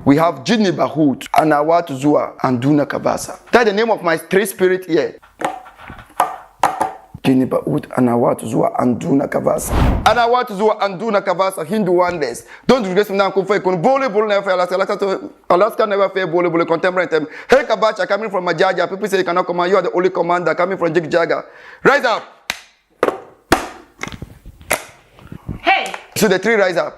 We have Jini Bahut, Anawatu Zua, and Duna Kabasa. That's the name of my three spirit here. Jini Bahut, Anawatu Zua, and Duna Kabasa. Anawatu Zua, and Duna Kabasa, Hindu wonders. Don't do this now. Alaska never fair bole contemporary time. Hey Kabacha coming from Majaja. People say you cannot command. You are the only commander coming from Jig Jaga. Rise up. Hey. So the three rise up.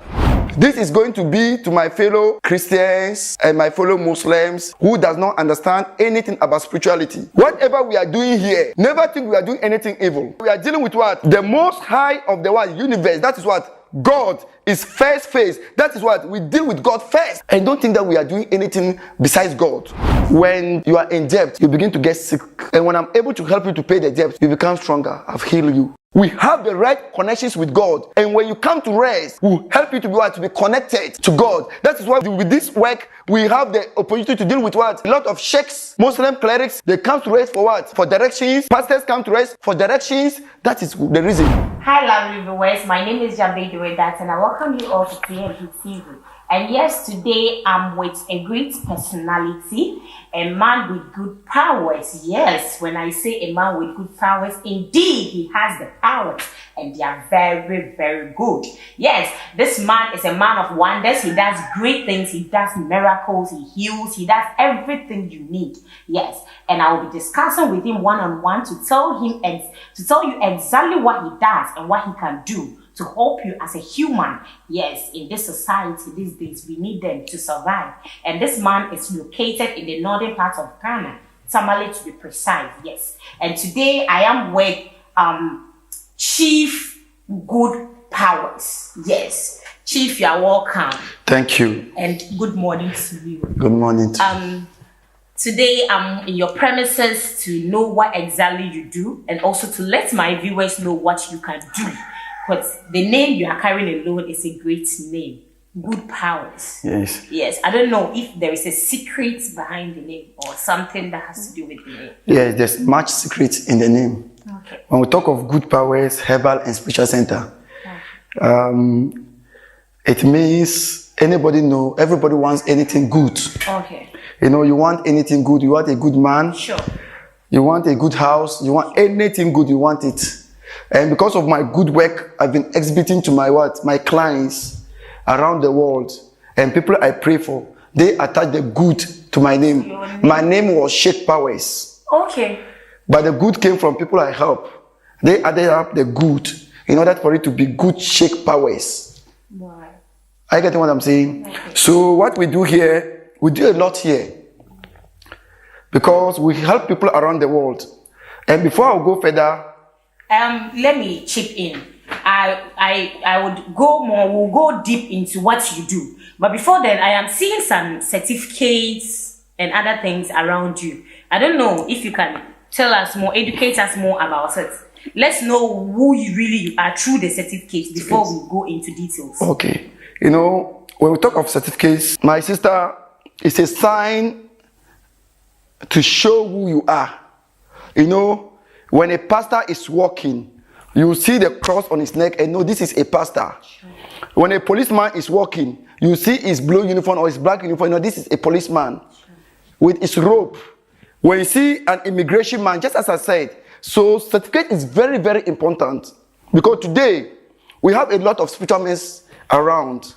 This is going to be to my fellow Christians and my fellow Muslims who does not understand anything about spirituality. Whatever we are doing here, never think we are doing anything evil. We are dealing with what? The most high of the world, universe. That is what? God is first phase. That is what? We deal with God first. And don't think that we are doing anything besides God. When you are in debt, you begin to get sick. And when I'm able to help you to pay the debt, you become stronger. I've healed you. We have the right connections with God. And when you come to rest, we'll help you to be what? To be connected to God. That is why with this work, we have the opportunity to deal with what? A lot of sheikhs, Muslim clerics, they come to rest for what? For directions. Pastors come to rest for directions. That is the reason. Hi, lovely viewers. My name is Jambe Duedat, and I welcome you all to TNT TV. And yes, today I'm with a great personality, a man with good powers. Yes, when I say a man with good powers, indeed, he has the powers, and they are very, very good. Yes, this man is a man of wonders. He does great things. He does miracles. He heals. He does everything you need. Yes, and I will be discussing with him one-on-one to tell him and to tell you exactly what he does and what he can do to help you as a human. Yes, in this society these days, we need them to survive. And this man is located in the northern part of Ghana, Tamale to be precise. Yes, and today I am with Sheik Good Powers. Yes, Chief, you are welcome. Thank you. And good morning to you. Good morning to you. Today I'm in your premises to know what exactly you do, and also to let my viewers know what you can do. But the name you are carrying alone is a great name. Good Powers. Yes. Yes. I don't know if there is a secret behind the name or something that has to do with the name. Yes, there's much secret in the name. Okay. When we talk of Good Powers, Herbal and Spiritual Center, it means everybody wants anything good. Okay. You know, you want anything good, you want a good man. Sure. You want a good house, you want anything good, you want it. And because of my good work, I've been exhibiting to my clients around the world, and people I pray for, they attach the good to my name. My name was Sheik Powers. Okay. But the good came from people I help. They added up the good in order for it to be Good Sheik Powers. Wow. Are you getting what I'm saying? Okay. So what we do here, we do a lot here because we help people around the world. And before I go further, let me chip in. I would we'll go deep into what you do. But before then, I am seeing some certificates and other things around you. I don't know if you can tell us more, educate us more about it. Let's know who you really are through the certificates before we go into details. Okay. You know, when we talk of certificates, my sister, it's a sign to show who you are. You know, when a pastor is walking, you see the cross on his neck and know this is a pastor. Sure. When a policeman is walking, you see his blue uniform or his black uniform, you know this is a policeman. Sure. With his robe. When you see an immigration man, just as I said, so certificate is very, very important. Because today, we have a lot of spiritual men around.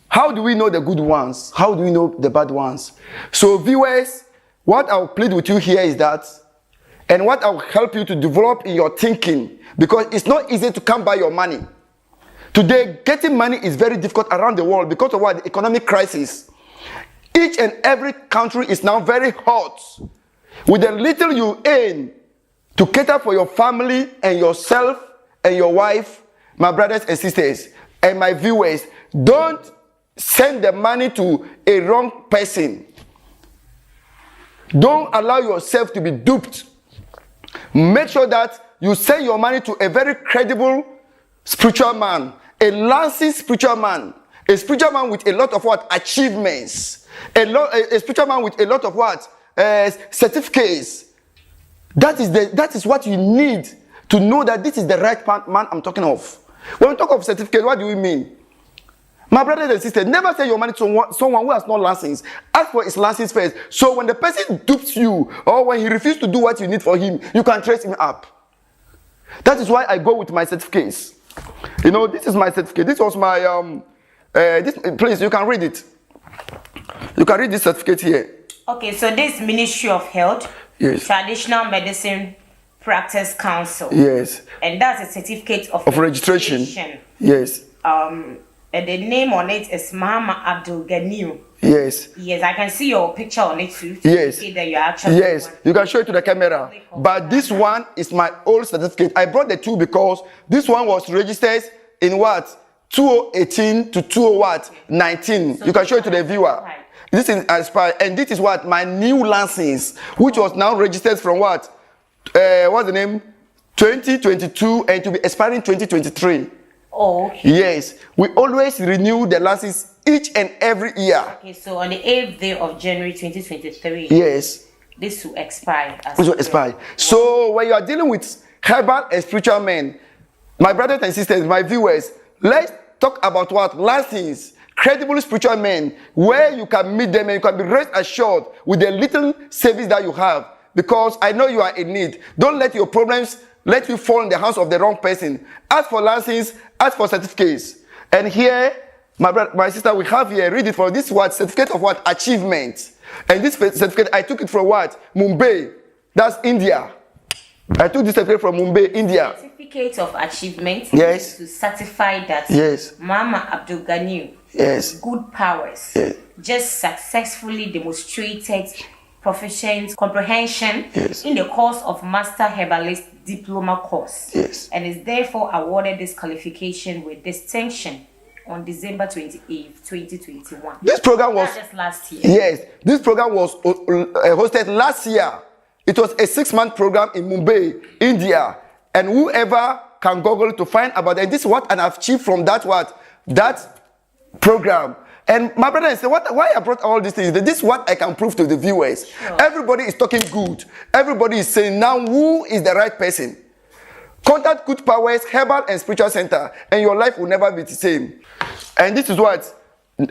How do we know the good ones? How do we know the bad ones? So viewers, what I'll plead with you here is that, and what I'll help you to develop in your thinking, because it's not easy to come by your money. Today, getting money is very difficult around the world because of what? The economic crisis. Each and every country is now very hot. With the little you earn to cater for your family and yourself and your wife, my brothers and sisters, and my viewers, don't send the money to a wrong person. Don't allow yourself to be duped. Make sure that you send your money to a very credible spiritual man, a lasting spiritual man, a spiritual man with a lot of what? Achievements, a spiritual man with a lot of what? Certificates. That is what you need to know that this is the right man I'm talking of. When we talk of certificate, what do we mean? My brothers and sisters, never sell your money to someone who has no license. Ask for his license first. So when the person dupes you, or when he refuses to do what you need for him, you can trace him up. That is why I go with my certificates. You know, this is my certificate. This was my, please, you can read it. You can read this certificate here. Okay, so this Ministry of Health, yes. Traditional Medicine Practice Council. Yes. And that's a certificate of registration. Yes. And the name on it is Mama Abdul Ganiu. Yes. Yes, I can see your picture on it too. Yes. See that you're actually. Yes, you can show it to the camera. But this one is my old certificate. I brought the two because this one was registered in what? 2018 to 2019. So you can show it to the viewer. Right. This is expired, and this is what my new license, which was now registered from what? What's the name? 2022, and to be expiring 2023. Oh, okay. Yes, we always renew the license each and every year. Okay, so on the 8th day of January 2023. Yes. This will expire. This will expire. So when you are dealing with herbal and spiritual men, my brothers and sisters, my viewers, let's talk about what? License. Credible spiritual men, where you can meet them and you can be rest assured with the little service that you have. Because I know you are in need. Don't let your problems let you fall in the hands of the wrong person. Ask for license, ask for certificates. And here, my sister, we have here, read it for this what? Certificate of what? Achievement. And this certificate, I took it from what? Mumbai. That's India. I took this certificate from Mumbai, India. Certificate of achievement. Yes. To certify that. Yes. Mama Abdul Ghani. Yes. Good Powers. Yes. Just successfully demonstrated proficient comprehension yes. in the course of Master Herbalist Diploma course. Yes. And is therefore awarded this qualification with distinction on December 28th, 2021. This program was just last year. Yes. This program was hosted last year. It was a 6-month program in Mumbai, India. And whoever can Google to find about it. This is what I've achieved from that program. And my brother said, why I brought all these things? This is what I can prove to the viewers. Sure. Everybody is talking good. Everybody is saying now who is the right person. Contact Good Powers, Herbal and Spiritual Center, and your life will never be the same. And this is what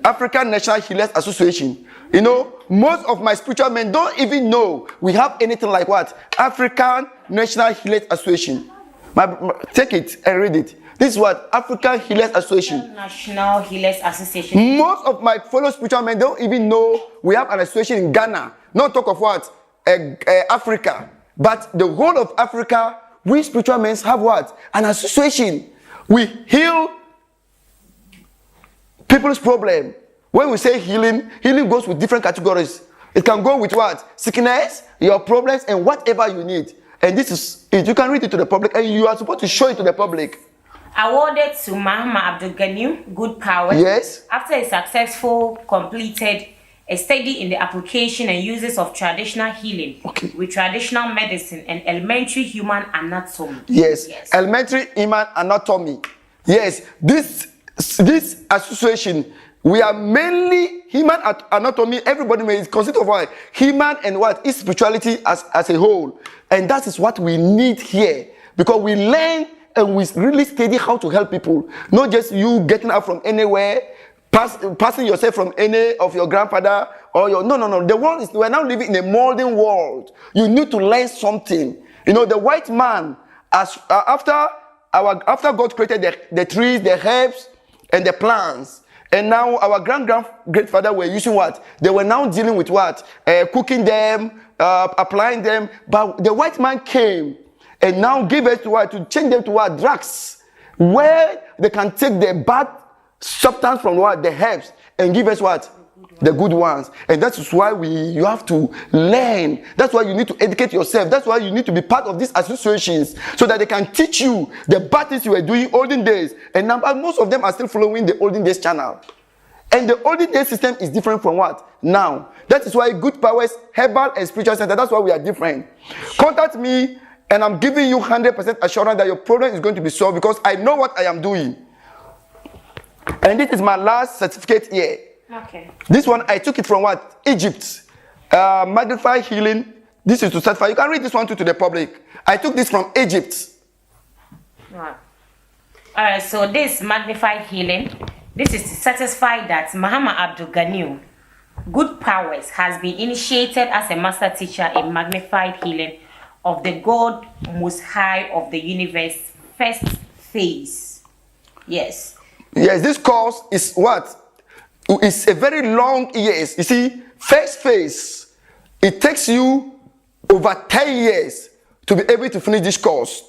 African National Healers Association. You know, most of my spiritual men don't even know we have anything like what? African National Healers Association. Take it and read it. This is what African Healers Association. National Healers Association. Most of my fellow spiritual men don't even know we have an association in Ghana. Not talk of what? Africa. But the whole of Africa, we spiritual men have what? An association. We heal people's problem. When we say healing, healing goes with different categories. It can go with what? Sickness, your problems, and whatever you need. And this is it. You can read it to the public, and you are supposed to show it to the public. Awarded to Mahama Abdul Ghani Good Powers. Yes. After a successful completed a study in the application and uses of traditional healing with traditional medicine and elementary human anatomy. Yes. Elementary human anatomy. Yes. This association, we are mainly human anatomy. Everybody may consider of what? Human and what is spirituality as a whole. And that is what we need here. Because we learn and we really study how to help people. Not just you getting out from anywhere, passing yourself from any of your grandfather or your... No. The world is... We're now living in a modern world. You need to learn something. You know, the white man, after God created the trees, the herbs, and the plants, and now our great-father were using what? They were now dealing with what? Cooking them, applying them. But the white man came and now gave us to what? To change them to what? Drugs. Where they can take the bad substance from what? The herbs and give us what? The good ones. And that is why you have to learn. That's why you need to educate yourself. That's why you need to be part of these associations so that they can teach you the bad things you were doing olden days. And now most of them are still following the olden days channel. And the olden days system is different from what? Now. That is why Good Powers, Herbal and Spiritual Center, that's why we are different. Contact me and I'm giving you 100% assurance that your problem is going to be solved because I know what I am doing. And this is my last certificate here. Okay. This one, I took it from what? Egypt. Magnify healing. This is to certify. You can read this one too to the public. I took this from Egypt. Right. Alright, so this magnified healing, This is to satisfy that Muhammad Abdul Ghani Good Powers has been initiated as a master teacher in magnified healing of the God Most High of the Universe first phase. Yes. Yes, this course is what? It's a very long years. You see, first phase, it takes you over 10 years to be able to finish this course.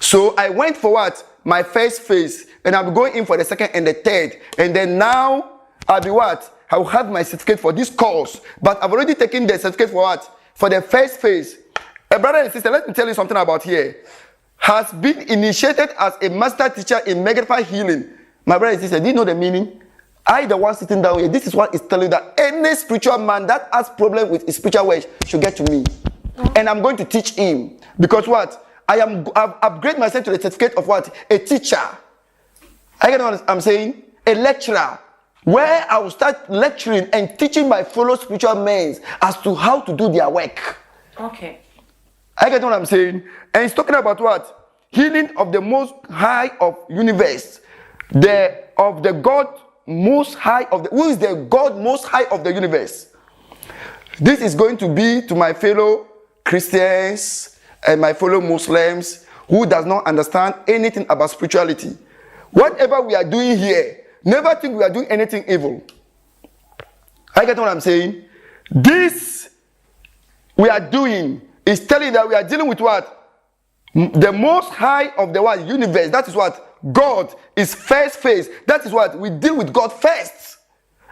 So I went for what? My first phase, and I'll be going in for the second and the third. And then now, I'll be what? I will have my certificate for this course. But I've already taken the certificate for what? For the first phase. Brother and sister, let me tell you something about here. Has been initiated as a master teacher in magnified healing. My brother and sister, do you know the meaning? I, the one sitting down here, this is what is telling that any spiritual man that has problem with his spiritual ways should get to me. And I'm going to teach him. Because what? I've upgraded myself to the certificate of what? A teacher. I get what I'm saying? A lecturer. Where I will start lecturing and teaching my fellow spiritual men as to how to do their work. Okay. I get what I'm saying? And it's talking about what? Healing of the most high of universe. Of the God most high of the... Who is the God most high of the universe? This is going to be to my fellow Christians and my fellow Muslims who does not understand anything about spirituality. Whatever we are doing here, never think we are doing anything evil. I get what I'm saying? This we are doing is telling that we are dealing with what? The most high of the world, universe. That is what? God is first phase. That is what? We deal with God first.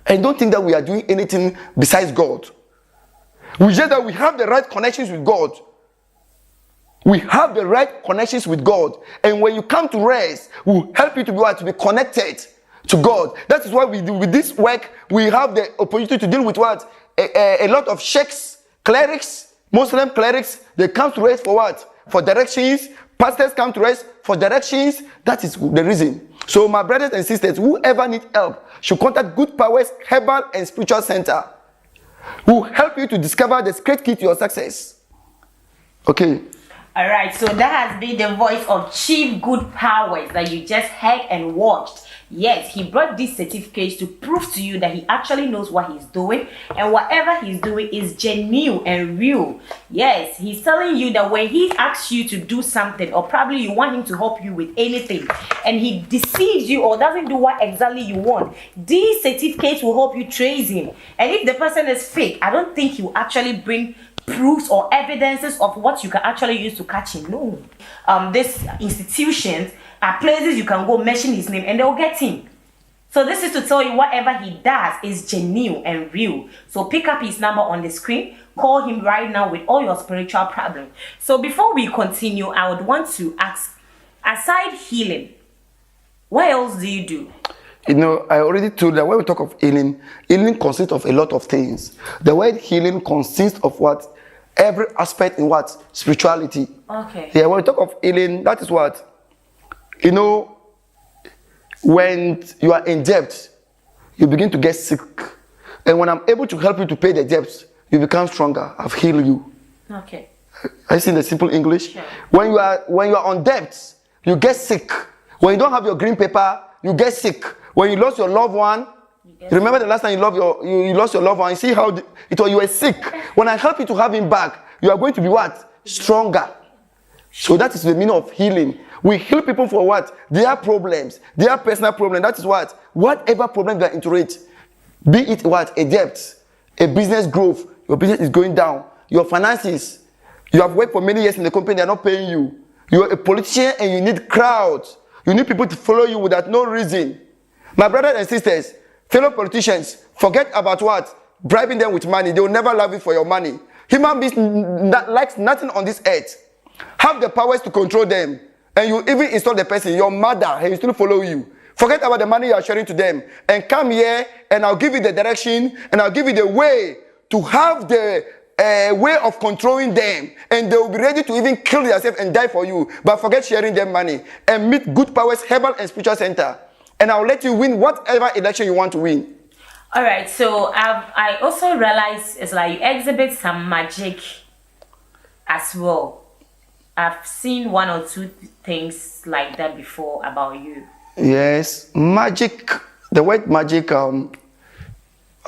And don't think that we are doing anything besides God. We just that we have the right connections with God. We have the right connections with God. And when you come to rest, we'll help you to be what? To be connected to God. That is why we do with this work, we have the opportunity to deal with what? A lot of sheikhs, clerics, Muslim clerics, they come to rest for what? For directions. Pastors come to rest for directions. That is the reason. So my brothers and sisters, whoever needs help should contact Good Powers Herbal and Spiritual Center. Who will help you to discover the secret key to your success. Okay. All right, so that has been the voice of Sheik Good Powers that you just heard and watched. Yes, he brought these certificates to prove to you that he actually knows what he's doing, and whatever he's doing is genuine and real. Yes, he's telling you that when he asks you to do something, or probably you want him to help you with anything, and he deceives you or doesn't do what exactly you want, these certificates will help you trace him. And if the person is fake, I don't think he will actually bring proofs or evidences of what you can actually use to catch him. No. These institutions are places you can go mention his name and they'll get him. So this is to tell you whatever he does is genuine and real. So pick up his number on the screen. Call him right now with all your spiritual problems. So before we continue, I would want to ask, aside healing, what else do you do? You know, I already told that when we talk of healing, healing consists of a lot of things. The word healing consists of what? Every aspect in what? Spirituality. Okay. Yeah, when we talk of healing, that is what? You know, when you are in debt, you begin to get sick. And when I'm able to help you to pay the debts, you become stronger. I've healed you. Okay. I see the simple English. Sure. When you are on debt, you get sick. When you don't have your green paper, you get sick. When you lost your loved one, you remember the last time you lost your loved one, you see how it was, you were sick. When I help you to have him back, you are going to be what? Stronger. So that is the meaning of healing. We heal people for what? Their problems, their personal problem. That is what? Whatever problem they are into it. Be it what? A debt, a business growth, your business is going down, your finances, you have worked for many years in the company, they are not paying you. You are a politician and you need crowds. You need people to follow you without no reason. My brothers and sisters, fellow politicians, forget about what? Bribing them with money. They will never love you for your money. Human beings likes nothing on this earth. Have the powers to control them. And you even install the person, your mother, and he still follow you. Forget about the money you are sharing to them. And come here, and I'll give you the direction, and I'll give you the way to have the way of controlling them. And they will be ready to even kill themselves and die for you. But forget sharing them money. And meet Good Powers Herbal and Spiritual Center. And I'll let you win whatever election you want to win. All right, so I also realize it's like you exhibit some magic as well. I've seen one or two things like that before about you. Yes, magic the word magic, I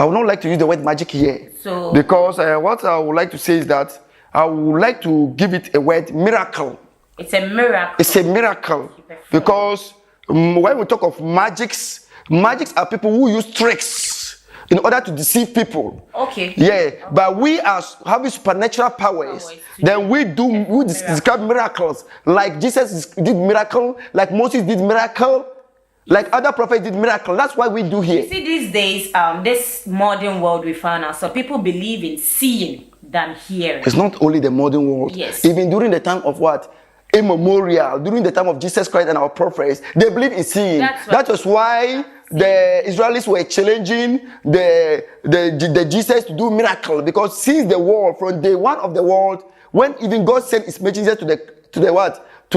would not like to use the word magic here. So, because what I would like to say is that I would like to give it a word miracle. It's a miracle. It's a miracle. Because when we talk of magics are people who use tricks in order to deceive people. Okay. Yeah, okay. But we as having supernatural powers, then we describe miracles. Like Jesus did miracle, like Moses did miracle, like other prophets did miracle. That's why we do here. You see, these days, this modern world we found out, so people believe in seeing than hearing. It's not only the modern world. Yes. Even during the time of what? Immemorial, during the time of Jesus Christ and our prophets, they believe in seeing. That was why the Israelis were challenging the Jesus to do miracle, because since the world, from day one of the world, when even God sent his messengers to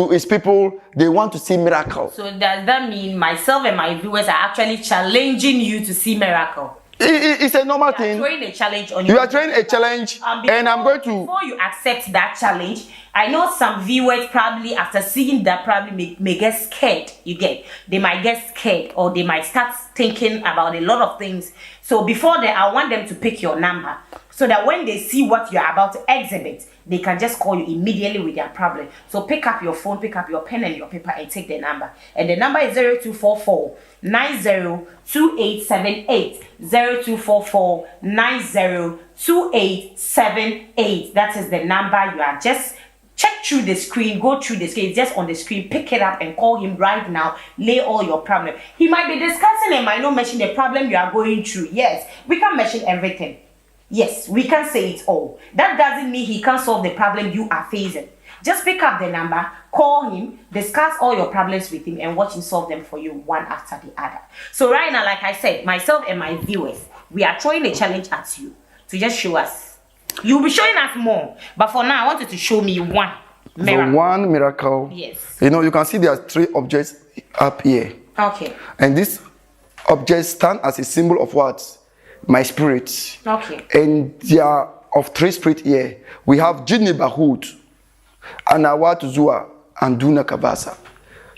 his people, they want to see miracle. So does that mean myself and my viewers are actually challenging you to see miracle? It's a normal thing. You are throwing a challenge on you. You are throwing a challenge, and I'm going to. Before you accept that challenge, I know some viewers probably after seeing that probably may get scared. They might get scared, or they might start thinking about a lot of things. So before that, I want them to pick your number, so that when they see what you are about to exhibit, they can just call you immediately with their problem. So pick up your phone, pick up your pen and your paper, and take the number. And the number is 0244 902878. 0244 902878. That is the number. You are just check through the screen, go through the screen, just on the screen, pick it up and call him right now. Lay all your problem. He might be discussing and might not mention the problem you are going through. Yes, we can mention everything. Yes, we can say it all. That doesn't mean he can't solve the problem you are facing. Just pick up the number, call him, discuss all your problems with him, and watch him solve them for you one after the other. So right now, like I said, myself and my viewers, we are throwing a challenge at you to just show us. You'll be showing us more, but for now, I want you to show me one miracle. So one miracle. Yes. You know, you can see there are 3 objects up here. Okay. And these objects stand as a symbol of what? My spirit. Okay. And they are of 3 spirits here. We have Jini Bahut, Anawat Zua, and Duna Kabasa.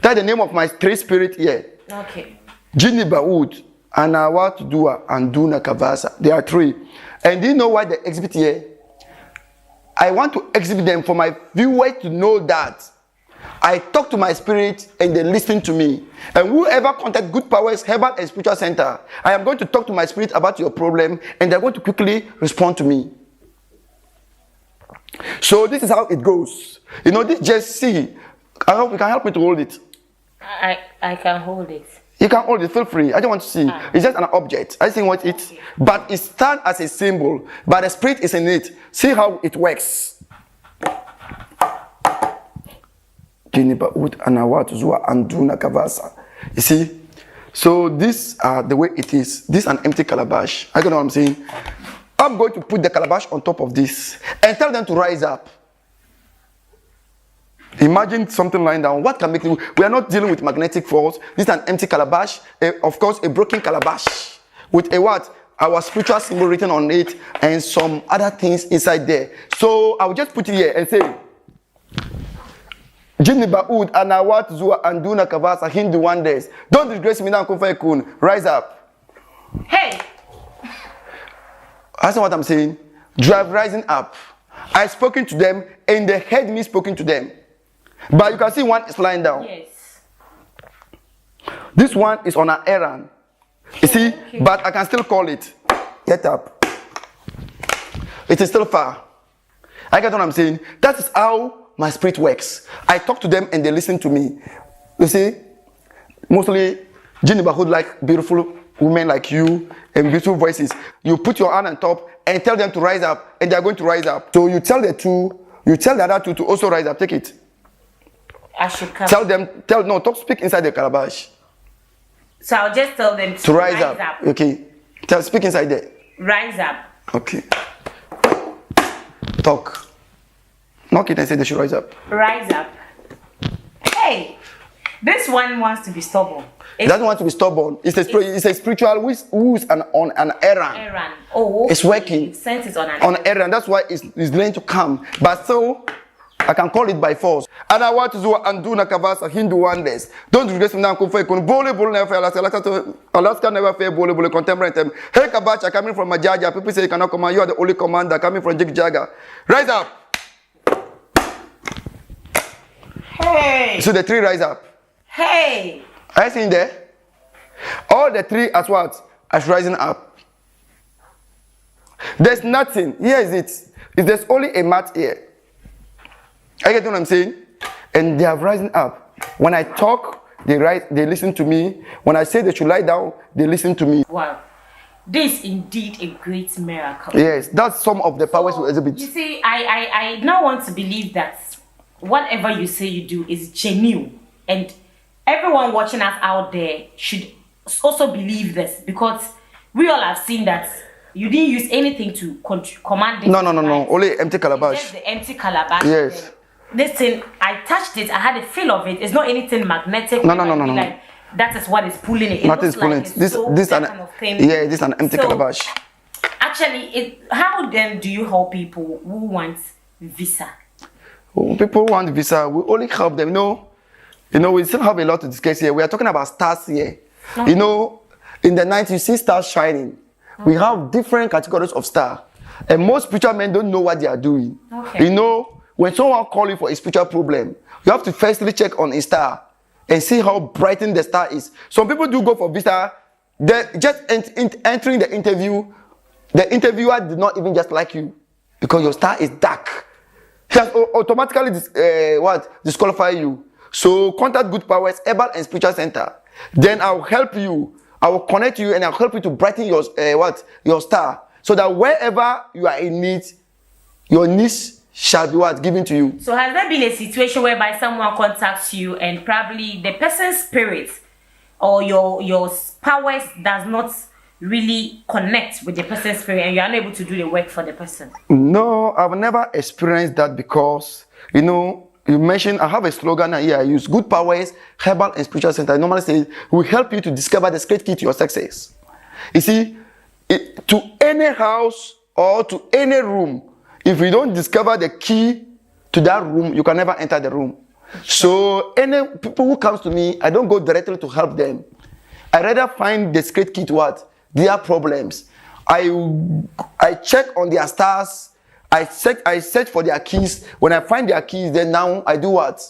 That's the name of my 3 spirits here. Okay. Jini Bahut, Anawat Dua, and Duna Kabasa. There are 3. And do you know why they exhibit here? I want to exhibit them for my viewers to know that I talk to my spirit and they listen to me. And whoever contact Good Powers Herbal and Spiritual Center, I am going to talk to my spirit about your problem, and they're going to quickly respond to me. So this is how it goes. You know, this just see. I hope you can help me to hold it. I can hold it. You can hold it, feel free. I don't want to see. It's just an object. I think what it, but it stands as a symbol, but the spirit is in it. See how it works. You see, so this the way it is. This is an empty calabash. I don't know what I'm saying. I'm going to put the calabash on top of this and tell them to rise up. Imagine something lying down. What can make it? We are not dealing with magnetic force. This is an empty calabash, of course, a broken calabash with a what? Our spiritual symbol written on it and some other things inside there. So I will just put it here and say, Jini Baud, Anawat Zua, Anduna Kavasa, Hindu wonders. Don't disgrace me now, Kofa Kun. Rise up. Hey! That's not what I'm saying. Drive rising up. I've spoken to them and they heard me speaking to them. But you can see one is lying down. Yes. This one is on an errand. You see, but I can still call it. Get up. It is still far. I get what I'm saying. That is how my spirit works. I talk to them and they listen to me. You see, mostly Jinibahood like beautiful women like you and beautiful voices. You put your hand on top and tell them to rise up, and they are going to rise up. So you tell the other two to also rise up. Take it. I should come. Speak inside the calabash. So I'll just tell them to rise up. Okay. Speak inside there. Rise up. Okay. Talk. Knock it and say they should rise up. Rise up. Hey, this one wants to be stubborn. It doesn't want to be stubborn. It's a spiritual who's on an errand. Oh, okay. It's working. Sense is on an errand. That's why it's going to come. But so I can call it by force. And I want to do undo nakavasa Hindu wonders. Don't regress me now. Bole never Alaska never fair bole contemporary time. Hey Kabacha coming from Majaja. People say you cannot come. You are the only commander coming from Jig Jagger. Rise up. Hey. So the three rise up. Hey. Are you seeing there? All the three as what? As rising up. There's nothing. Here is it. If there's only a mat here. I get what I'm saying? And they are rising up. When I talk, they listen to me. When I say they should lie down, they listen to me. Wow. This is indeed a great miracle. Yes, that's some of the powers we exhibit. You see, I now want to believe that whatever you say you do is genuine. And everyone watching us out there should also believe this, because we all have seen that you didn't use anything to command it. No. Only empty calabash. Just the empty calabash. Yes. This thing, I touched it, I had a feel of it. It's not anything magnetic. No. Like, that is what is pulling it. Nothing is pulling it. This kind of thing. Yeah, this is an empty calabash. Actually, how then do you help people who want visa? When people want visa, we only help them. We still have a lot to discuss here. We are talking about stars here. Okay. In the night, you see stars shining. Okay. We have different categories of stars. And most spiritual men don't know what they are doing. Okay. When someone calls you for a spiritual problem, you have to firstly check on a star and see how brightened the star is. Some people do go for visa. Just entering the interview, the interviewer did not even just like you because your star is dark. He has automatically disqualify you. So contact Good Powers, Herbal and Spiritual Center. Then I'll help you. I will connect you and I'll help you to brighten your star, so that wherever you are in need, your needs shall be given to you. So has there been a situation whereby someone contacts you and probably the person's spirit or your powers does not really connect with the person's spirit and you're unable to do the work for the person? No, I've never experienced that, because you mentioned, I have a slogan here I use: Good Powers, Herbal and Spiritual Center. I normally say we help you to discover the secret key to your success. You see, to any house or to any room, if you don't discover the key to that room, you can never enter the room. So any people who comes to me, I don't go directly to help them. I rather find the secret key to their problems. I check on their stars. I search for their keys. When I find their keys, then now I do what?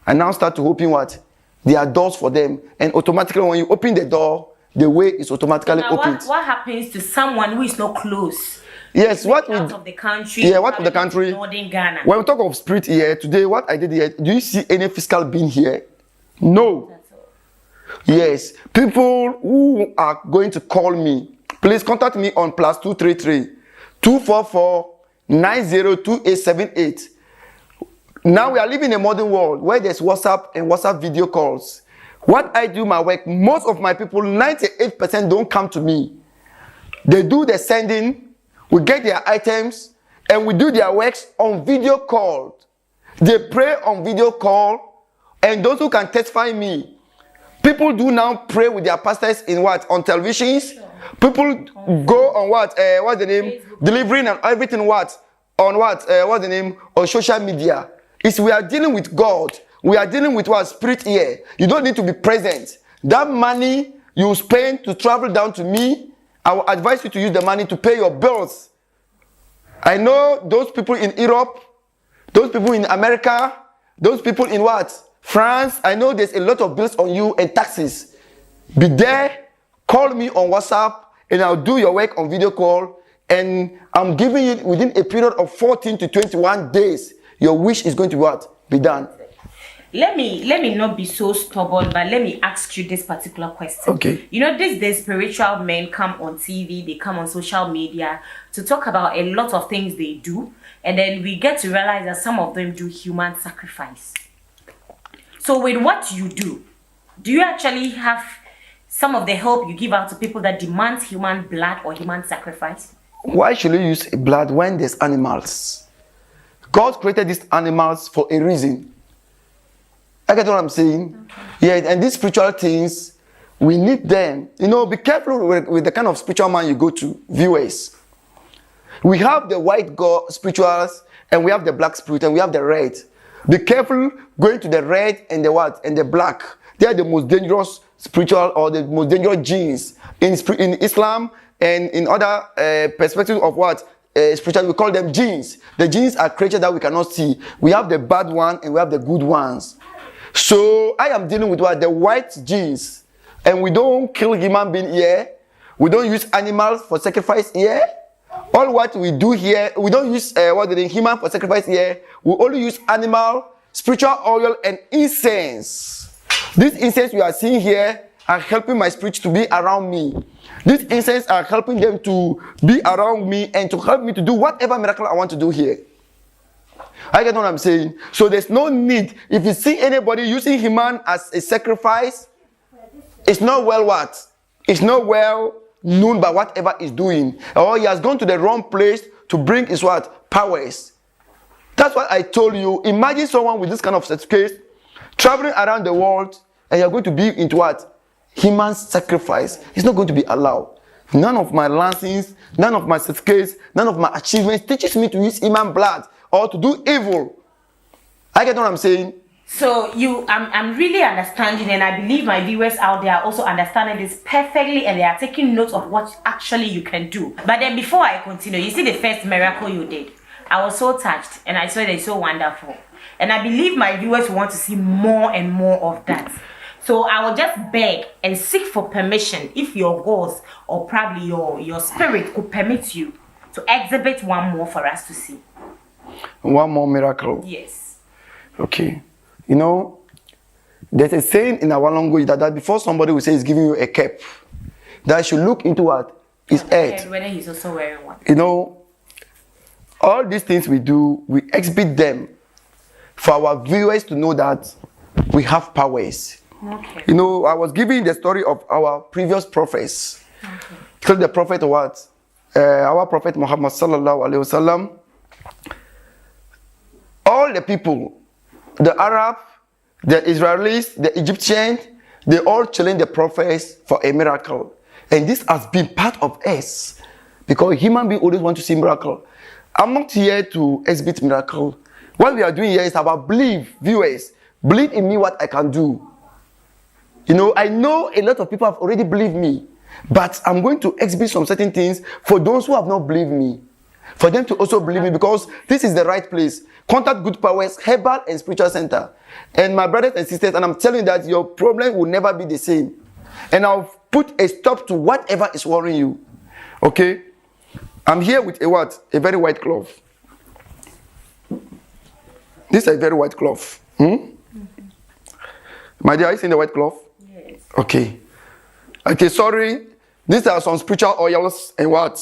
I now start to open their doors for them. And automatically when you open the door, the way is automatically opened. What happens to someone who is not close? Yes, out of the country. Yeah, what of the country? Northern Ghana. When we talk of spirit here today, what I did here, do you see any physical being here? No. Yes, people who are going to call me, please contact me on +233 244 902878. Now we are living in a modern world where there's WhatsApp and WhatsApp video calls. What I do my work, most of my people, 98% don't come to me. They do the sending, we get their items, and we do their works on video call. They pray on video call, and those who can testify me, people do now pray with their pastors on televisions. People go on what's the name? Facebook. Delivering and everything on social media. We are dealing with God. We are dealing with spirit here. You don't need to be present. That money you spend to travel down to me, I will advise you to use the money to pay your bills. I know those people in Europe, those people in America, those people in France. I know there's a lot of bills on you and taxes. Be there. Call me on WhatsApp and I'll do your work on video call, and I'm giving you within a period of 14 to 21 days, your wish is going to be done. Let me not be so stubborn, but let me ask you this particular question. Okay. These days spiritual men come on TV, they come on social media to talk about a lot of things they do, and then we get to realize that some of them do human sacrifice. So with what you do you actually have some of the help you give out to people that demands human blood or human sacrifice? Why should you use blood when there's animals? God created these animals for a reason. I get what I'm saying? Okay. Yeah, and these spiritual things, we need them. Be careful with the kind of spiritual man you go to, viewers. We have the white God spirituals, and we have the black spirit, and we have the red. Be careful going to the red and the what? And the black. They are the most dangerous spiritual or the most dangerous genes. In Islam and in other perspectives of what? Spiritual, we call them genes. The genes are creatures that we cannot see. We have the bad one and we have the good ones. So I am dealing with what? The white genes. And we don't kill human being here. We don't use animals for sacrifice here. All what we do here, we don't use human for sacrifice here. We only use animal, spiritual oil, and incense. These incense we are seeing here are helping my spirit to be around me. These incense are helping them to be around me and to help me to do whatever miracle I want to do here. I get what I'm saying? So there's no need. If you see anybody using human as a sacrifice, it's not well what? It's not well known by whatever he's doing. Or he has gone to the wrong place to bring his what? Powers. That's what I told you. Imagine someone with this kind of certificate traveling around the world and you're going to be into what? Human sacrifice. It's not going to be allowed. None of my license, none of my certificates, none of my achievements teaches me to use human blood or to do evil. I get what I'm saying? So I'm really understanding, and I believe my viewers out there are also understanding this perfectly, and they are taking notes of what actually you can do. But then before I continue, you see the first miracle you did. I was so touched, and I saw it so wonderful. And I believe my viewers want to see more and more of that. So I will just beg and seek for permission if your goals or probably your spirit could permit you to exhibit one more for us to see. One more miracle? Yes. Okay. You know, there's a saying in our language that before somebody will say he's giving you a cap, that should look into what? His head. Whether he's also wearing one. You know, all these things we do, we exhibit them for our viewers to know that we have powers. Okay. You know, I was giving the story of our previous prophets. Okay. So the prophet what? Our prophet Muhammad sallallahu alaihi wasallam. All the people, the Arab, the Israelis, the Egyptians, they all challenge the prophets for a miracle. And this has been part of us. Because human beings always want to see miracle. I'm not here to exhibit miracle. What we are doing here is about believe, viewers. Believe in me what I can do. You know, I know a lot of people have already believed me. But I'm going to exhibit some certain things for those who have not believed me. For them to also believe me, because this is the right place. Contact Good Powers, Herbal and Spiritual Center. And my brothers and sisters, and I'm telling you that your problem will never be the same. And I'll put a stop to whatever is worrying you. Okay? I'm here with a what? A very white cloth. This is a very white cloth. My dear, are you seeing the white cloth? Yes. Okay. Okay, sorry. These are some spiritual oils and what?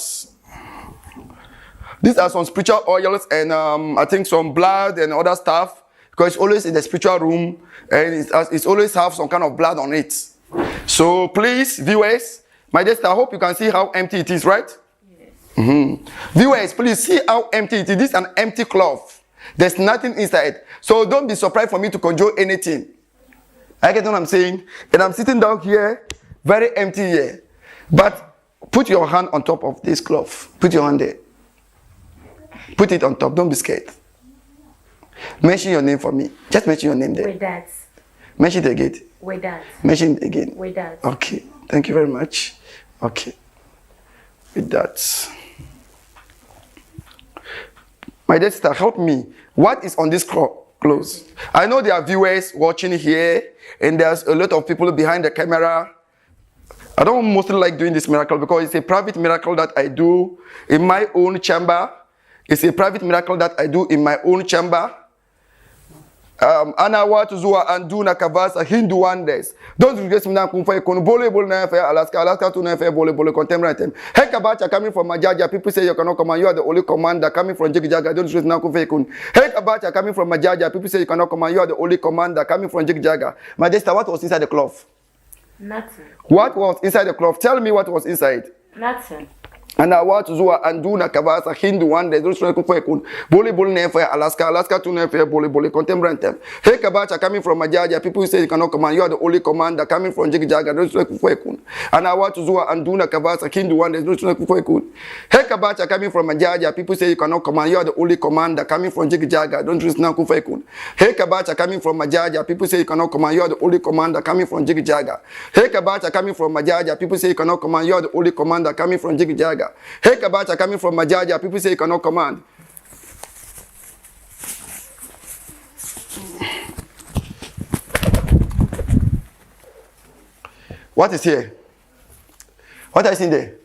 These are some spiritual oils and I think some blood and other stuff, because it's always in the spiritual room and it's always have some kind of blood on it. So please, viewers, my dear, I hope you can see how empty it is, right? Yes. Viewers, please see how empty it is. This is an empty cloth. There's nothing inside. So don't be surprised for me to conjure anything. I get what I'm saying? And I'm sitting down here, very empty here. But put your hand on top of this cloth. Put your hand there. Put it on top. Don't be scared. Mention your name for me. Just mention your name there. With that. Mention it again. With that. Mention it again. With that. Okay. Thank you very much. Okay. With that. My dear sister, help me. What is on this clothes? I know there are viewers watching here, and there's a lot of people behind the camera. I don't mostly like doing this miracle because it's a private miracle that I do in my own chamber. It's a private miracle that I do in my own chamber. Ana watu zuwa anduna kavasa Hindu wonders. Don't forget me now kumfa ikonu bole na fe Alaska to na fe bole contemporary. Hekabacha coming from Majaja. People say you cannot come and you are the only commander coming from Jigjaga. Don't forget now kumfa ikonu. Hekabacha coming from Majaja. People say you cannot come and you are the only commander coming from Jigjaga. My sister, what was inside the cloth? Nothing. What was inside the cloth? Tell me what was inside. Nothing. Ana watu zuwa anduna kavasa hindu wande zurusuna kufekun boli boli nefe Alaska to nefe boli contemporary. Hey kabacha coming from Majaja, people say you cannot command, you are the only commander coming from Jigjaga zurusuna kufekun. Ana watu zuwa anduna kavasa hindu wande zurusuna kufekun. Hey kabacha coming from Majaja, people say you cannot command, you are the only commander coming from Jigjaga zurusuna kufekun. Hey kabacha coming from Majaja, people say you cannot command, you are the only commander coming from Jigjaga. Hey kabacha coming from Majaja, people say you cannot command, you are the only commander coming from Jigjaga. Hey kabacha coming from Majaja, people say you cannot command. What is here? What is in there?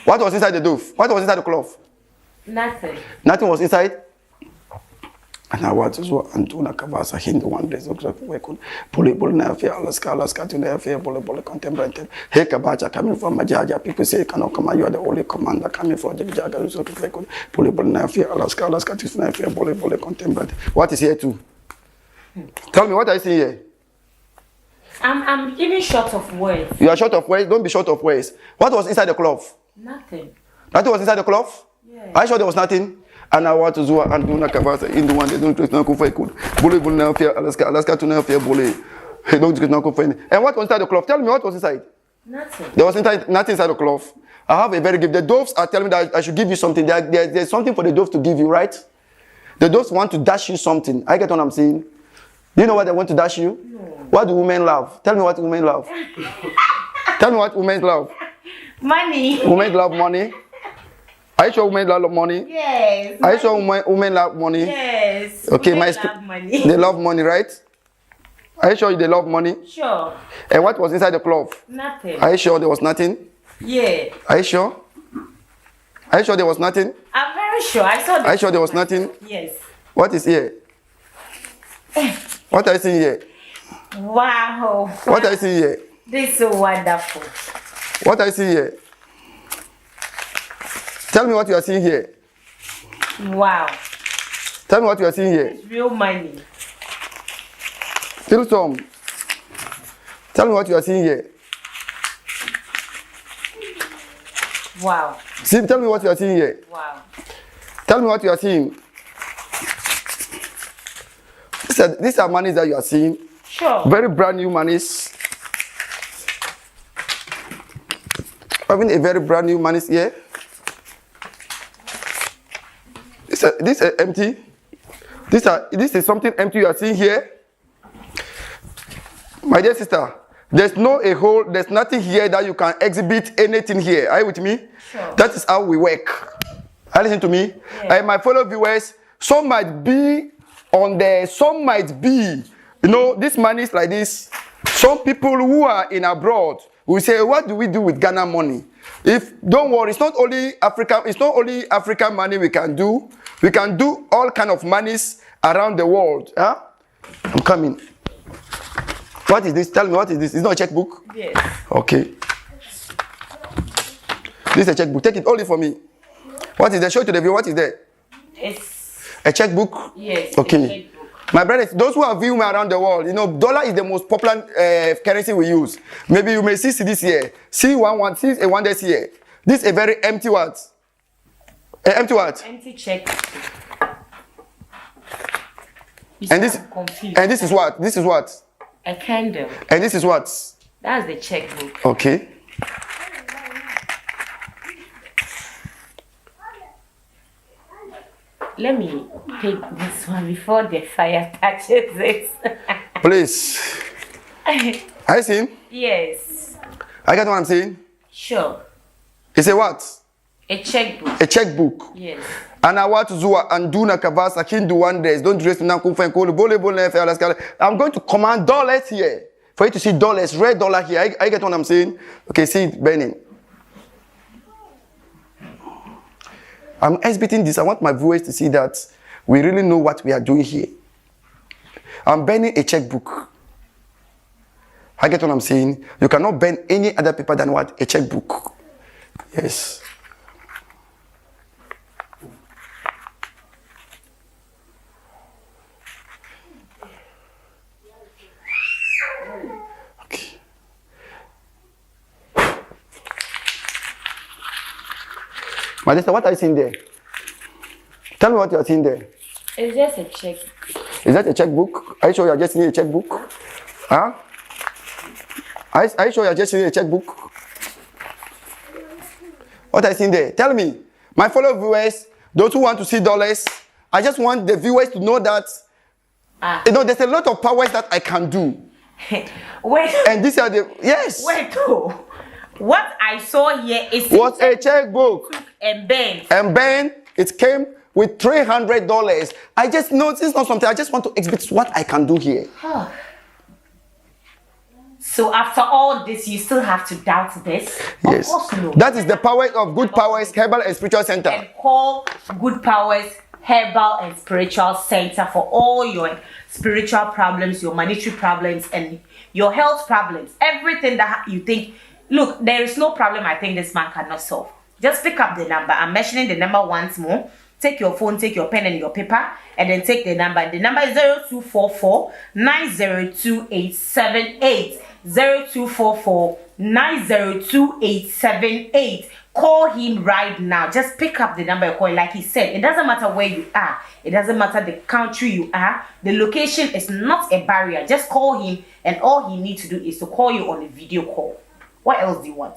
What was inside the dove? What was inside the cloth? Nothing. Nothing was inside. And I want to so Antuna Kavasa Hindu one day so Puli Nafia, Alaska to Nafia, Boli contemporary. Hey Kabacha coming from Majaja, people say cannot come, you are the only commander coming from Jigjaga, so to Puli Nafia, Alaska to Nafia, Boli contemporary. What is here too? Tell me what I see here. I'm even short of words. You are short of words, don't be short of words. What was inside the cloth? Nothing. Nothing was inside the cloth? Yeah. Are you sure there was nothing? And I want to do and do Nakavasa in the one they don't know if I could. Bully Nafia, Alaska to Nafia, Bully. Don't know if. And what was inside the cloth? Tell me what was inside. Nothing. There was nothing inside the cloth. I have a very gift. The doves are telling me that I should give you something. There's something for the doves to give you, right? The doves want to dash you something. I get what I'm saying. Do you know what they want to dash you? No. What do women love? Tell me what women love. Tell me what women love. Money. Women love money. Are you sure women love money? Yes. Are you sure women love money? Yes. Okay, Women love money. They love money, right? Are you sure they love money? Sure. And what was inside the cloth? Nothing. Are you sure there was nothing? Yeah. Are you sure? Are you sure there was nothing? I'm very sure. I saw this. Are you sure there was nothing? Yes. What is here? What are you seeing here? Wow. What are you seeing here? This is so wonderful. What are you seeing here? Tell me what you are seeing here. Wow. Tell me what you are seeing here. It's real money. Still some. Tell me what you are seeing here. Wow. See, tell me what you are seeing here. Wow. Tell me what you are seeing. These are monies that you are seeing. Sure. Very brand new monies. Having a very brand new monies here. This is empty. This is something empty you are seeing here. My dear sister, there's no a hole, there's nothing here that you can exhibit anything here. Are you with me? Sure. That is how we work. Are you listening to me? Yeah. And my fellow viewers, some might be on there, some might be, you know, this money is like this. Some people who are in abroad will say, what do we do with Ghana money? Don't worry, it's not only African money we can do. We can do all kind of monies around the world. Huh? I'm coming. What is this? Tell me what is this? It's not a checkbook? Yes. Okay. This is a checkbook. Take it only for me. What is there? Show it to the viewer. What is there? It's a checkbook? Yes. Okay. A checkbook. My brothers, those who are viewing me around the world, you know, dollar is the most popular currency we use. Maybe you may see this here. See a one this here. This is a very empty what? Empty what? Empty check. And this is what? This is what? A candle. And this is what? That's the checkbook. Okay. Let me take this one before the fire touches it. Please. Are you seeing? Yes. I get what I'm saying? Sure. It's a what? A checkbook. A checkbook. Yes. And I want to do and do na kavasa hindu one days. Don't dress now. I'm going to command dollars here for you to see dollars, red dollar here. I get what I'm saying? Okay, see it burning. I'm exhibiting this. I want my viewers to see that we really know what we are doing here. I'm burning a checkbook. I get what I'm saying? You cannot burn any other paper than what? A checkbook. Yes. Okay. My sister, what are you seeing there? Tell me what you are seeing there. It's just a check. Is that a checkbook? Are you sure you are just seeing a checkbook? Huh? Are you sure you are just seeing a checkbook? What are you seeing there? Tell me. My fellow viewers, those who want to see dollars, I just want the viewers to know that there's a lot of powers that I can do. Wait. And these are the Wait. What I saw here is was a checkbook. And Ben. And Ben, it came with $300. I just know this is not something. I just want to exhibit what I can do here. So after all this, you still have to doubt this? Yes. Of course, no. That is the power of Good Powers Herbal and Spiritual Center. And call Good Powers Herbal and Spiritual Center for all your spiritual problems, your monetary problems, and your health problems. Everything that you think. Look, there is no problem I think this man cannot solve. Just pick up the number. I'm mentioning the number once more. Take your phone, take your pen and your paper, and then take the number. The number is 0244 902 878. 0244 902 878. Call him right now. Just pick up the number you're calling. Like he said, it doesn't matter where you are. It doesn't matter the country you are. The location is not a barrier. Just call him, and all he needs to do is to call you on a video call. What else do you want?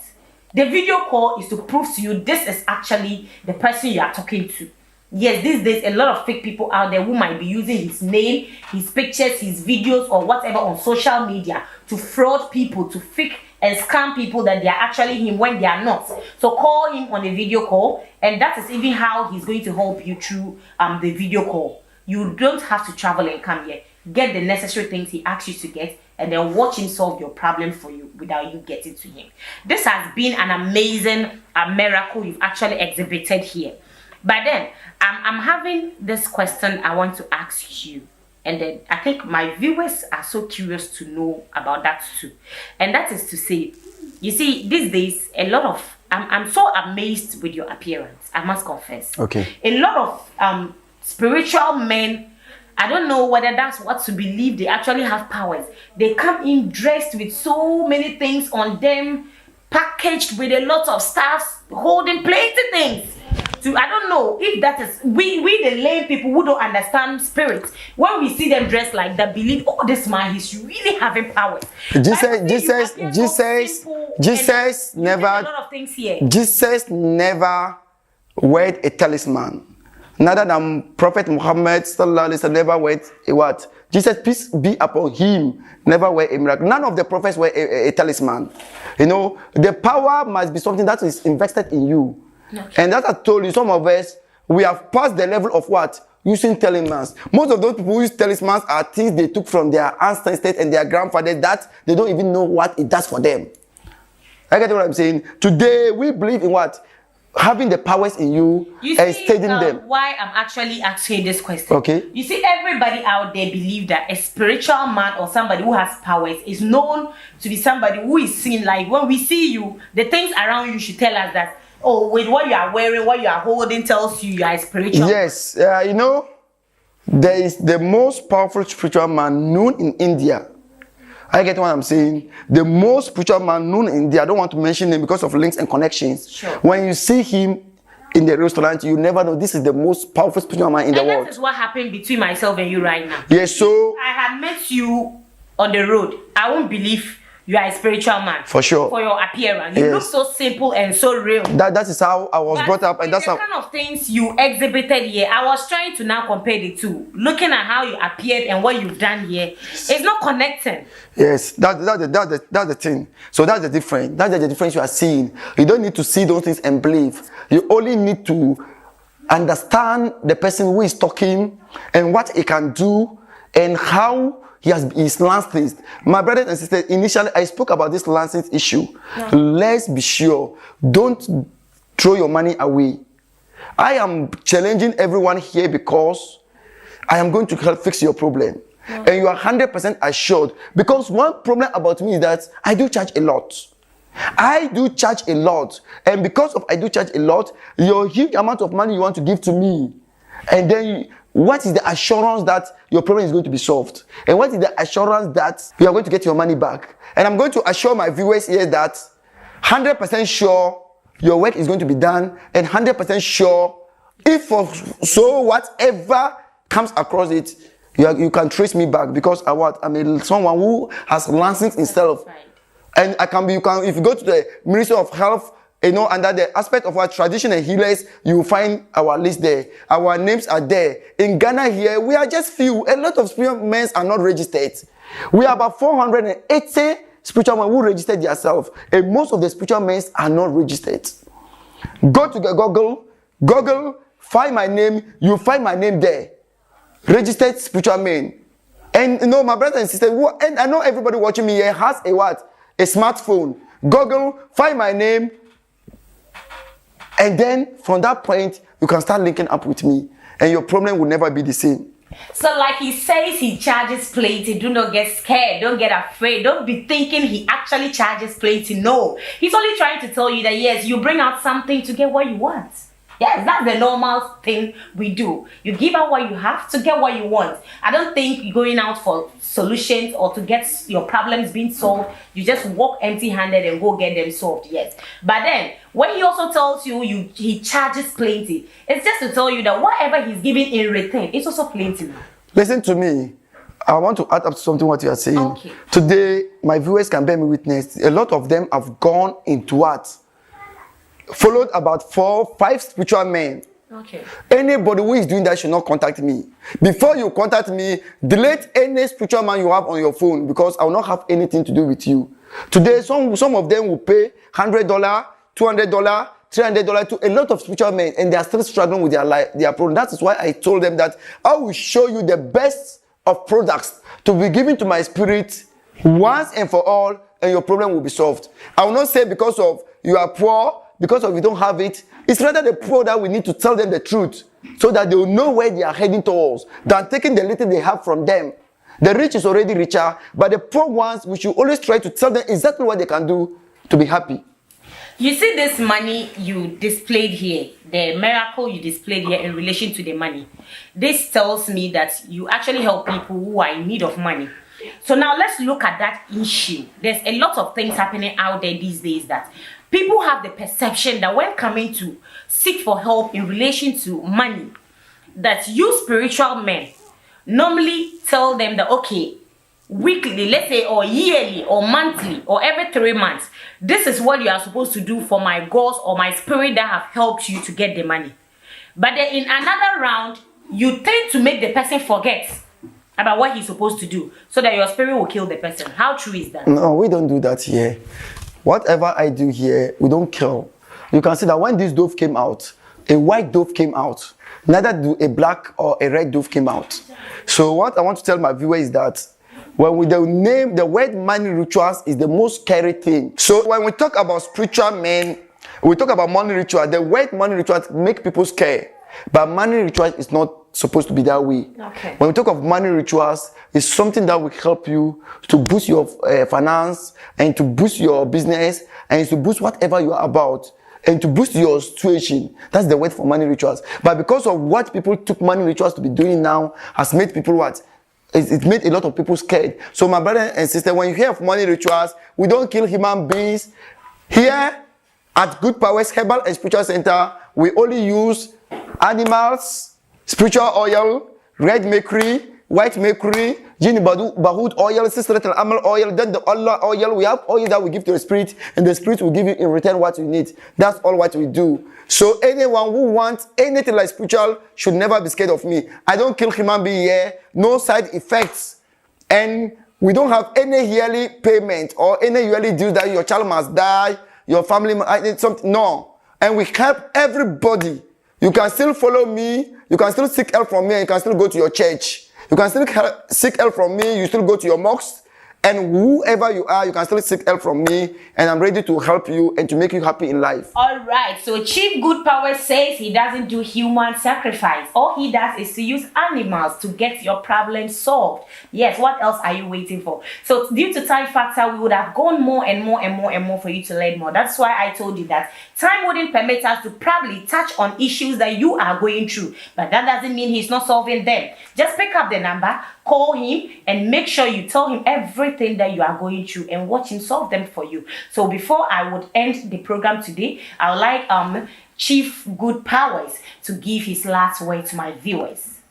The video call is to prove to you this is actually the person you are talking to. Yes, these days a lot of fake people out there who might be using his name, his pictures, his videos, or whatever on social media to fraud people, to fake and scam people that they are actually him when they are not. So call him on a video call, and that is even how he's going to help you through the video call. You don't have to travel and come here. Get the necessary things he asks you to get, and then watch him solve your problem for you without you getting to him. This has been an amazing miracle you've actually exhibited here. But then I'm having this question I want to ask you, and then I think my viewers are so curious to know about that too. And that is to say, you see, these days a lot of I'm so amazed with your appearance, I must confess. Okay. A lot of spiritual men, I don't know whether that's what to believe, they actually have powers. They come in dressed with so many things on them, packaged with a lot of stuff, holding plenty things. I don't know if that is we the lame people who don't understand spirits. When we see them dressed like that, believe, oh, this man, he's really having powers. Jesus never. A lot of things here. Jesus never wore a talisman. Neither than Prophet Muhammad sallallahu alaihi wasallam never wore a what? Jesus, peace be upon him, never wear a miracle. None of the prophets wear a talisman. You know, the power must be something that is invested in you. Okay. And that I told you, some of us, we have passed the level of what? Using talismans. Most of those people who use talismans are things they took from their ancestors and their grandfathers that they don't even know what it does for them. I get what I'm saying? Today, we believe in what? Having the powers in you and studying them. Why I'm actually asking this question. Okay. You see, everybody out there believe that a spiritual man or somebody who has powers is known to be somebody who is seen. Like when we see you, the things around you should tell us that, oh, with what you are wearing, what you are holding tells you are spiritual. Yes, you know, there is the most powerful spiritual man known in India. I get what I'm saying. The most spiritual man known in India, I don't want to mention him because of links and connections. Sure. When you see him in the restaurant, you never know this is the most powerful spiritual man in the world. And that is what happened between myself and you right now. Yes, so I had met you on the road. I won't believe you are a spiritual man. For sure. For your appearance. You look so simple and so real. That is how I was brought up, and that's the kind of things you exhibited here. I was trying to now compare the two. Looking at how you appeared and what you've done here, it's not connecting. Yes, that's the thing. So that's the difference. That's the difference you are seeing. You don't need to see those things and believe. You only need to understand the person who is talking and what he can do and how he has his license. My brothers and sisters, initially I spoke about this license issue. Yeah. Let's be sure. Don't throw your money away. I am challenging everyone here because I am going to help fix your problem. Yeah. And you are 100% assured. Because one problem about me is that I do charge a lot. I do charge a lot. And because of I do charge a lot, your huge amount of money you want to give to me. And then what is the assurance that your problem is going to be solved? And what is the assurance that you are going to get your money back? And I'm going to assure my viewers here that 100% sure your work is going to be done, and 100% sure, if for so whatever comes across it, you can trace me back, because I'm someone who has licensed himself. Right. And if you go to the Ministry of Health, under the aspect of our tradition and healers, you will find our list there. Our names are there. In Ghana here, we are just few. A lot of spiritual men are not registered. We are about 480 spiritual men who registered themselves. And most of the spiritual men are not registered. Go to Google, find my name, you find my name there. Registered spiritual men. And my brothers and sisters, and I know everybody watching me here has a smartphone. Google, find my name, and then from that point, you can start linking up with me, and your problem will never be the same. So like he says, he charges plenty. Do not get scared. Don't get afraid. Don't be thinking he actually charges plenty. No. He's only trying to tell you that, yes, you bring out something to get what you want. Yes, that's the normal thing we do. You give out what you have to get what you want. I don't think you're going out for solutions or to get your problems being solved. You just walk empty-handed and go get them solved. Yes. But then, when he also tells you, he charges plenty, it's just to tell you that whatever he's giving in return, it's also plenty now. Listen to me. I want to add up to something what you are saying. Okay. Today, my viewers can bear me witness. A lot of them have gone into what? Followed about 4-5 spiritual men. Okay. Anybody who is doing that should not contact me. Before you contact me, delete any spiritual man you have on your phone, because I will not have anything to do with you. Today, some of them will pay $100, $200, $300 to a lot of spiritual men, and they are still struggling with their problem. That is why I told them that I will show you the best of products to be given to my spirit once and for all, and your problem will be solved. I will not say because of you are poor, because of you don't have it. It's rather the poor that we need to tell them the truth, so that they will know where they are heading towards, than taking the little they have from them. The rich is already richer, but the poor ones, we should always try to tell them exactly what they can do to be happy. You see this money you displayed here, the miracle you displayed here in relation to the money. This tells me that you actually help people who are in need of money. So now let's look at that issue. There's a lot of things happening out there these days that people have the perception that when coming to seek for help in relation to money, that you spiritual men normally tell them that, okay, weekly, let's say, or yearly, or monthly, or every 3 months, this is what you are supposed to do for my goals or my spirit that have helped you to get the money. But then in another round, you tend to make the person forget about what he's supposed to do, so that your spirit will kill the person. How true is that? No, we don't do that here. Whatever I do here, we don't kill. You can see that when this dove came out, a white dove came out. Neither do a black or a red dove came out. So what I want to tell my viewers is that when we name the word money rituals is the most scary thing. So when we talk about spiritual men, we talk about money rituals. The word money rituals make people scared, but money rituals is not supposed to be that way. Okay. When we talk of money rituals, it's something that will help you to boost your finance, and to boost your business, and to boost whatever you are about, and to boost your situation. That's the word for money rituals. But because of what people took money rituals to be doing now, has made people what? It made a lot of people scared. So my brother and sister, when you hear of money rituals, we don't kill human beings. Here at Good Powers Herbal and Spiritual Center, we only use animals, spiritual oil, red mercury, white mercury, jinn bahut oil, sister amal oil, then the Allah oil. We have oil that we give to the spirit, and the spirit will give you in return what you need. That's all what we do. So anyone who wants anything like spiritual should never be scared of me. I don't kill human being here, no side effects, and we don't have any yearly payment or any yearly dues that your child must die, your family must something. No, and we help everybody. You can still follow me. You can still seek help from me, and you can still go to your church. You can still seek help from me. You still go to your mosque. And whoever you are, you can still seek help from me. And I'm ready to help you and to make you happy in life. All right. So Sheik Good Powers says he doesn't do human sacrifice. All he does is to use animals to get your problem solved. Yes, what else are you waiting for? So due to time factor, we would have gone more and more and more and more for you to learn more. That's why I told you that Time wouldn't permit us to probably touch on issues that you are going through, but that doesn't mean he's not solving them. Just pick up the number, call him, and make sure you tell him everything that you are going through and watch him solve them for you. So before I would end the program today, I would like Sheik Good Powers to give his last word to my viewers.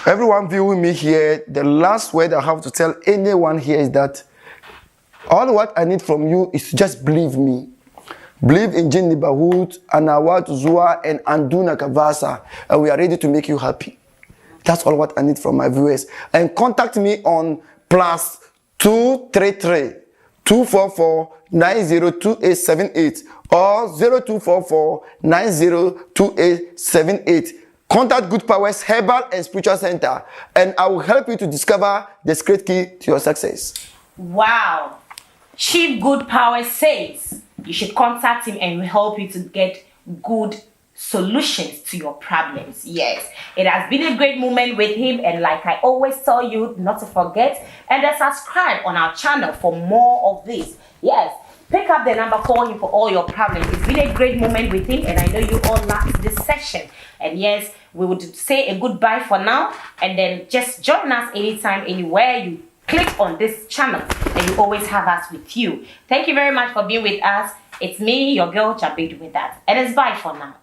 Everyone viewing me here, the last word I have to tell anyone here is that all what I need from you is to just believe me. Believe in Jin Neighborhood, Anawat Zua, and Anduna Kavasa, and we are ready to make you happy. That's all what I need from my viewers. And contact me on +233 244 902878 or 0244 902878. Contact Good Powers Herbal and Spiritual Center, and I will help you to discover the secret key to your success. Wow. Sheik Good Powers says you should contact him and will help you to get good solutions to your problems. Yes, it has been a great moment with him, and like I always tell you, not to forget and subscribe on our channel for more of this. Yes, pick up the number, call him for all your problems. It's been a great moment with him, and I know you all loved this session. And yes, we would say a goodbye for now, and then just join us anytime, anywhere. You click on this channel and you always have us with you. Thank you very much for being with us. It's me, your girl, Sheik Good Powers, and it's bye for now.